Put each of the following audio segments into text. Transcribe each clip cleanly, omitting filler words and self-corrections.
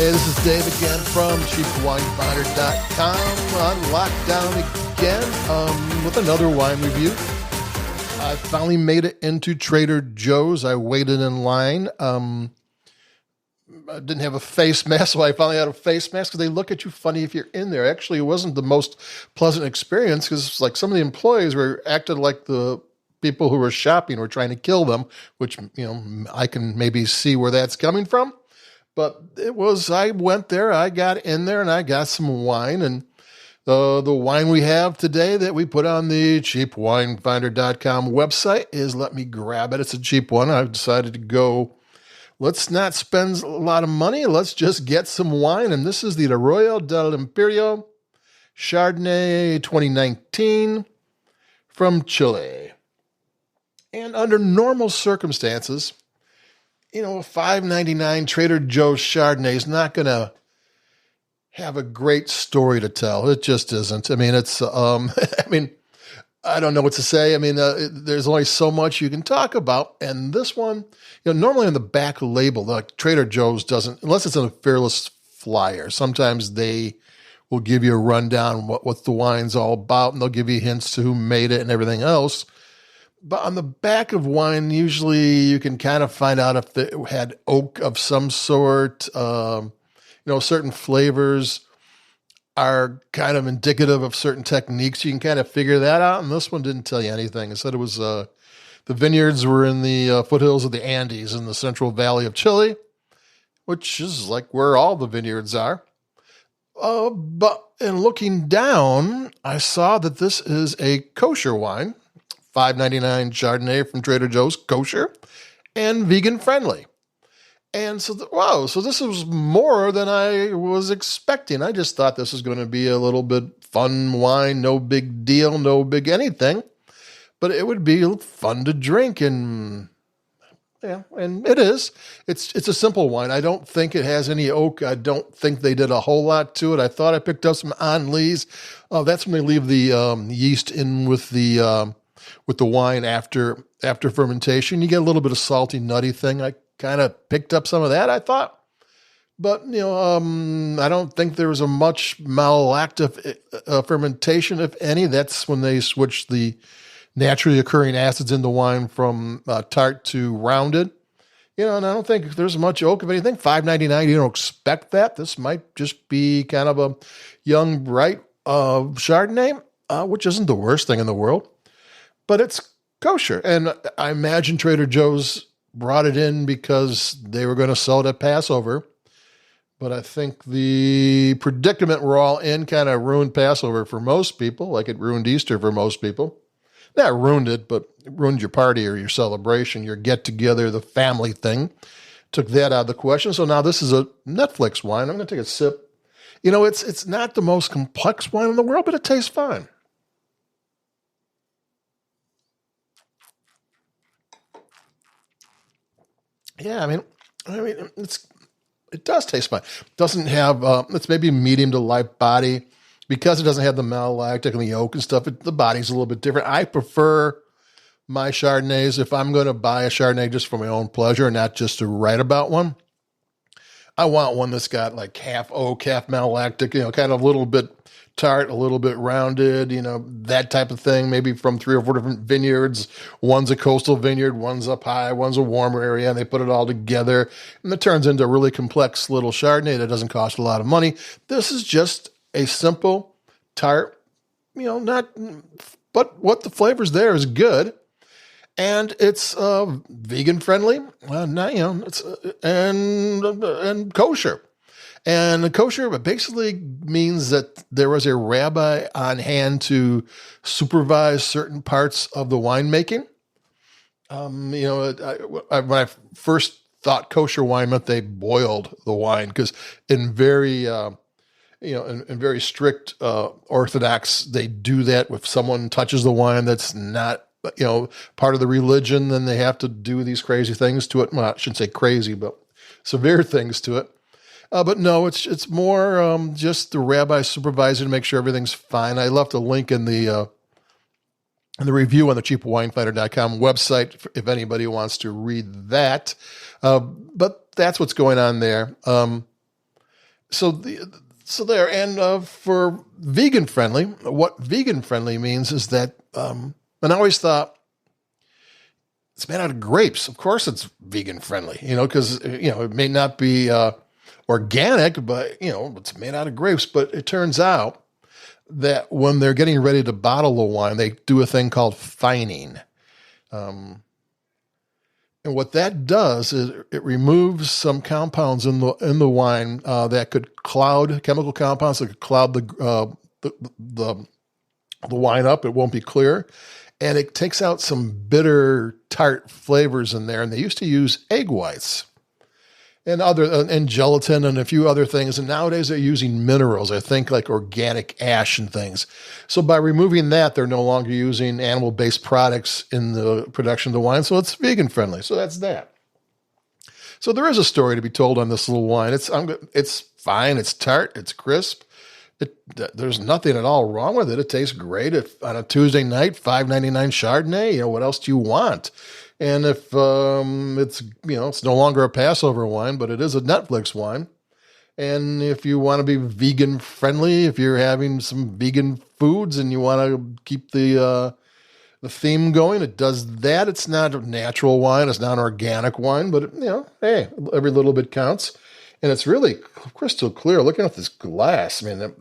Hey, this is Dave again from cheapwinefinder.com on lockdown again with another wine review. I finally made it into Trader Joe's. I waited in line. I didn't have a face mask, so I finally had a face mask because they look at you funny if you're in there. Actually, it wasn't the most pleasant experience because like some of the employees were acted like the people who were shopping were trying to kill them, which, I can maybe see where that's coming from. But I went there, I got in there, and I got some wine. And the wine we have today that we put on the cheapwinefinder.com website is, let me grab it. It's a cheap one. I've decided to go, let's not spend a lot of money. Let's just get some wine. And this is the Arroyo del Imperio Chardonnay 2019 from Chile. And under normal circumstances, a $5.99 Trader Joe's Chardonnay is not going to have a great story to tell. It just isn't. I mean, it's, I don't know what to say. I mean, there's only so much you can talk about. And this one, normally on the back label, like Trader Joe's doesn't, unless it's on a Fearless flyer. Sometimes they will give you a rundown what the wine's all about, and they'll give you hints to who made it and everything else. But on the back of wine, usually you can kind of find out if it had oak of some sort. Certain flavors are kind of indicative of certain techniques. You can kind of figure that out. And this one didn't tell you anything. It said it was the vineyards were in the foothills of the Andes in the Central Valley of Chile, which is like where all the vineyards are. But in looking down, I saw that this is a kosher wine. $5.99 Chardonnay from Trader Joe's, kosher and vegan friendly. And so, so this was more than I was expecting. I just thought this was going to be a little bit fun wine, no big deal, no big anything, but it would be fun to drink. And and it is. It's a simple wine. I don't think it has any oak. I don't think they did a whole lot to it. I thought I picked up some Anjou's. That's when they leave the yeast in with the wine after fermentation. You get a little bit of salty, nutty thing. I kind of picked up some of that, I thought. But, I don't think there was a much malolactic fermentation, if any. That's when they switched the naturally occurring acids in the wine from tart to rounded. And I don't think there's much oak of anything. $5.99, you don't expect that. This might just be kind of a young, bright Chardonnay, which isn't the worst thing in the world. But it's kosher. And I imagine Trader Joe's brought it in because they were going to sell it at Passover. But I think the predicament we're all in kind of ruined Passover for most people, like it ruined Easter for most people. Not ruined it, but it ruined your party or your celebration, your get-together, the family thing. Took that out of the question. So now this is a Netflix wine. I'm going to take a sip. It's not the most complex wine in the world, but it tastes fine. Yeah, I mean, it does taste fine. It doesn't have, it's maybe medium to light body because it doesn't have the malolactic and the oak and stuff. The body's a little bit different. I prefer my Chardonnays, if I'm going to buy a Chardonnay just for my own pleasure and not just to write about one, I want one that's got like half oak, half malolactic, kind of a little bit tart, a little bit rounded, that type of thing, maybe from 3 or 4 different vineyards. One's a coastal vineyard, one's up high, one's a warmer area, and they put it all together. And it turns into a really complex little Chardonnay that doesn't cost a lot of money. This is just a simple tart, but what the flavor's there is good. And it's vegan friendly, and kosher. And kosher basically means that there was a rabbi on hand to supervise certain parts of the winemaking. When I first thought kosher wine meant they boiled the wine, because in very very strict Orthodox, they do that. If someone touches the wine that's not part of the religion, then they have to do these crazy things to it. Well, I shouldn't say crazy, but severe things to it. But no, it's more just the rabbi supervisor to make sure everything's fine. I left a link in the review on the cheapwinefinder.com website if anybody wants to read that. But that's what's going on there. So there, and for vegan friendly, what vegan friendly means is that, and I always thought it's made out of grapes. Of course it's vegan friendly, because, it may not be organic, but, it's made out of grapes. But it turns out that when they're getting ready to bottle the wine, they do a thing called fining. And what that does is it removes some compounds in the wine that could cloud, chemical compounds that could cloud the wine up. It won't be clear, and it takes out some bitter, tart flavors in there. And they used to use egg whites and gelatin and a few other things. And nowadays they're using minerals, I think, like organic ash and things. So by removing that, they're no longer using animal-based products in the production of the wine. So it's vegan friendly. So that's that. So there is a story to be told on this little wine. It's fine. It's tart. It's crisp. There's nothing at all wrong with it. It tastes great. On a Tuesday night, $5.99 Chardonnay, what else do you want? And if it's no longer a Passover wine, but it is a Netflix wine. And if you want to be vegan friendly, if you're having some vegan foods and you want to keep the theme going, it does that. It's not a natural wine. It's not an organic wine, but hey, every little bit counts. And it's really crystal clear. Looking at this glass, I mean,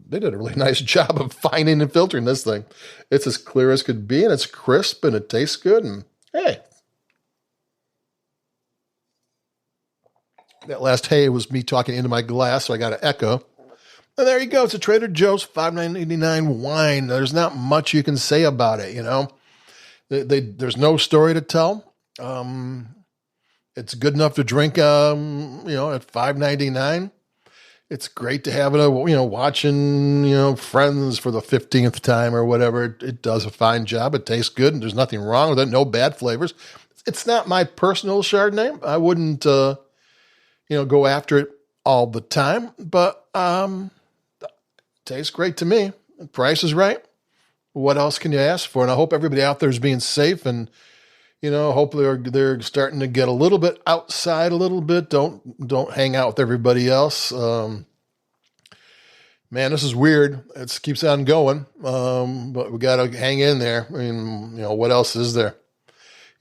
they did a really nice job of fining and filtering this thing. It's as clear as could be, and it's crisp, and it tastes good. And hey, that last hey was me talking into my glass, so I got an echo. And there you go. It's a Trader Joe's $5.99 wine. There's not much you can say about it, There's no story to tell. It's good enough to drink, at $5.99. It's great to have it, watching, Friends for the 15th time or whatever. It does a fine job. It tastes good, and there's nothing wrong with it. No bad flavors. It's not my personal Chardonnay. I wouldn't, go after it all the time, but it tastes great to me. The price is right. What else can you ask for? And I hope everybody out there is being safe, and hopefully they're starting to get a little bit outside a little bit. Don't hang out with everybody else. Man, this is weird. It keeps on going. But we got to hang in there. I mean, what else is there?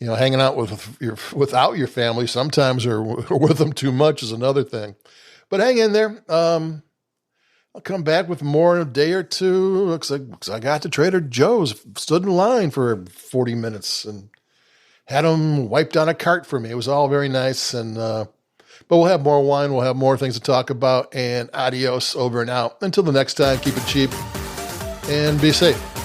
Hanging out without your family sometimes, or with them too much, is another thing. But hang in there. I'll come back with more in a day or two. Looks like I got to Trader Joe's, stood in line for 40 minutes and had them wiped on a cart for me. It was all very nice. And but we'll have more wine. We'll have more things to talk about. And adios, over and out. Until the next time, keep it cheap and be safe.